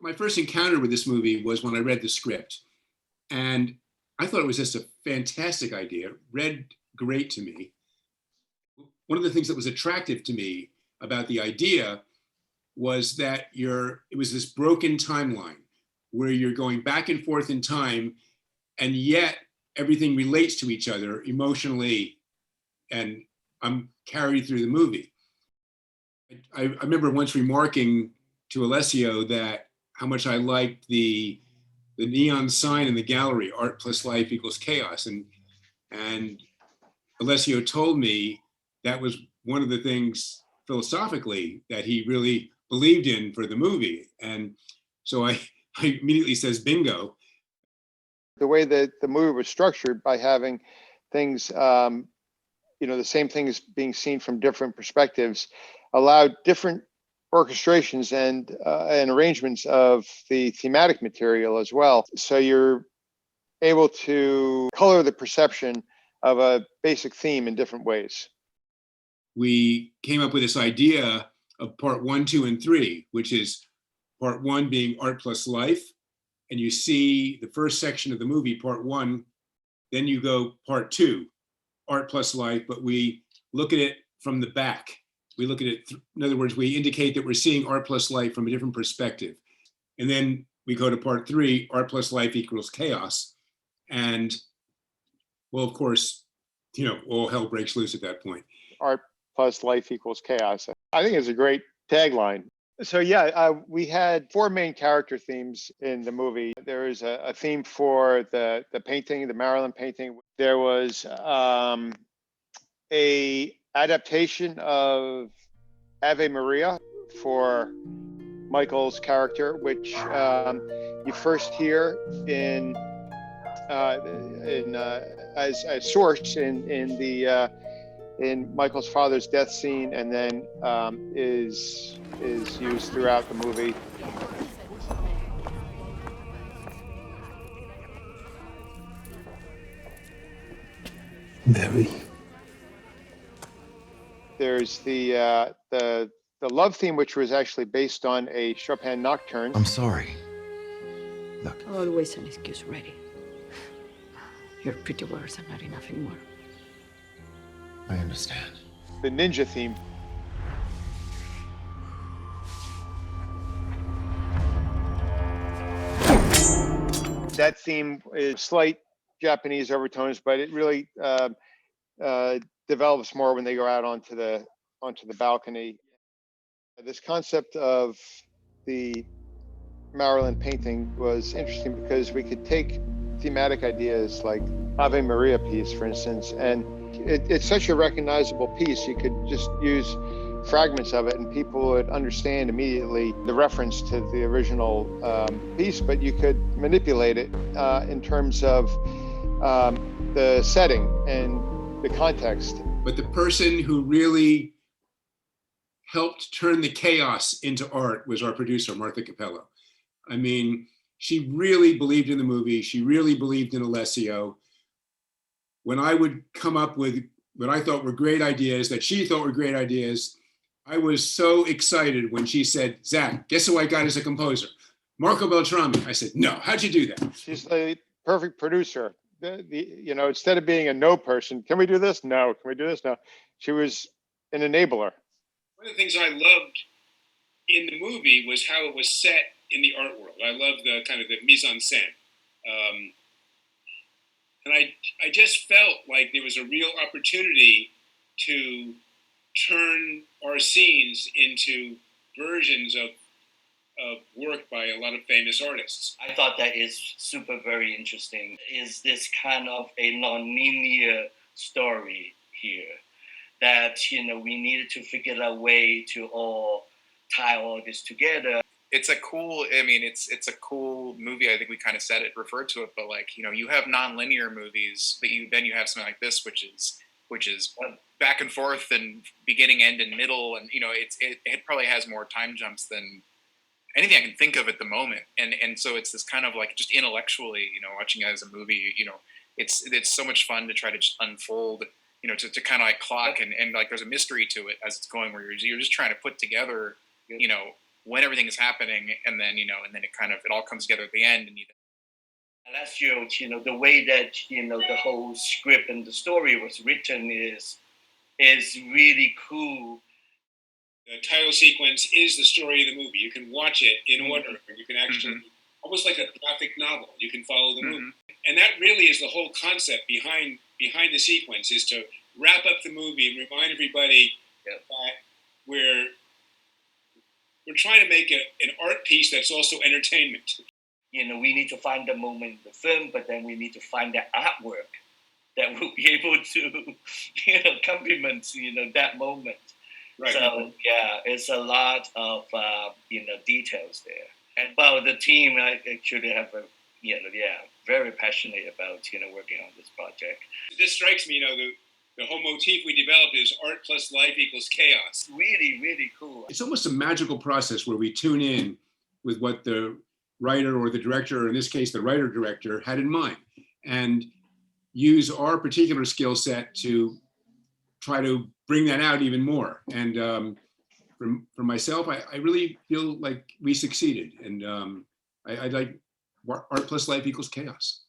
My first encounter with this movie was when I read the script, and I thought it was just a fantastic idea. Read great to me. One of the things that was attractive to me about the idea was that it was this broken timeline where you're going back and forth in time, and yet everything relates to each other emotionally, and I'm carried through the movie. I remember once remarking to Alessio that how much I liked the neon sign in the gallery, art plus life equals chaos. And Alessio told me that was one of the things philosophically that he really believed in for the movie. And so I immediately says, bingo. The way that the movie was structured by having things, the same things being seen from different perspectives allowed different orchestrations and arrangements of the thematic material as well. So you're able to color the perception of a basic theme in different ways. We came up with this idea of part 1, 2, and 3, which is part 1 being art plus life. And you see the first section of the movie, part 1, then you go part 2, art plus life, but we look at it from the back. We look at it, in other words, we indicate that we're seeing art plus life from a different perspective. And then we go to part 3, art plus life equals chaos. And well, of course, all hell breaks loose at that point. Art plus life equals chaos. I think it's a great tagline. So we had 4 main character themes in the movie. There was a theme for the painting, the Marilyn painting. There was a adaptation of Ave Maria for Michael's character, which you first hear as a source in Michael's father's death scene, and then is used throughout the movie. Very. There's the love theme, which was actually based on a Chopin nocturne. I'm sorry. Look. Always an excuse ready. Your pretty words are not enough anymore. I understand. The ninja theme. That theme is slight Japanese overtones, but it really develops more when they go out onto the balcony. This concept of the Marilyn painting was interesting because we could take thematic ideas like Ave Maria piece, for instance, and it's such a recognizable piece. You could just use fragments of it and people would understand immediately the reference to the original piece, but you could manipulate it in terms of the setting and the context. But the person who really helped turn the chaos into art was our producer, Martha Capello. I mean, she really believed in the movie. She really believed in Alessio. When I would come up with what I thought were great ideas, that she thought were great ideas, I was so excited when she said, Zach, guess who I got as a composer? Marco Beltrami. I said, no, how'd you do that? She's the perfect producer. Instead of being a no person, can we do this? No. Can we do this? No. She was an enabler. One of the things I loved in the movie was how it was set in the art world. I love the kind of the mise en scène. And I just felt like there was a real opportunity to turn our scenes into versions of work by a lot of famous artists. I thought that is very interesting. Is this kind of a non-linear story here that, we needed to figure out a way to all tie all this together. It's a cool movie. I think we kind of referred to it, but you have non-linear movies, but you have something like this, which is back and forth and beginning, end, and middle, and it probably has more time jumps than anything I can think of at the moment, and so it's this kind of just intellectually, watching it as a movie, it's so much fun to try to just unfold, to kind of clock and there's a mystery to it as it's going, where you're just trying to put together, when everything is happening, and then and then it all comes together at the end. And last year, the way that the whole script and the story was written is really cool. The title sequence is the story of the movie. You can watch it in order. You can actually, almost like a graphic novel, you can follow the movie. And that really is the whole concept behind the sequence, is to wrap up the movie and remind everybody that we're trying to make an art piece that's also entertainment. We need to find the moment in the film, but then we need to find the artwork that will be able to, complement, that moment. Right. So yeah, it's a lot of details there. And well, the team I actually have very passionate about working on this project. This strikes me, the whole motif we developed is art plus life equals chaos. Really, really cool. It's almost a magical process where we tune in with what the writer or the director, or in this case, the writer-director, had in mind, and use our particular skill set to try to bring that out even more. And for myself, I really feel like we succeeded. And I like art plus life equals chaos.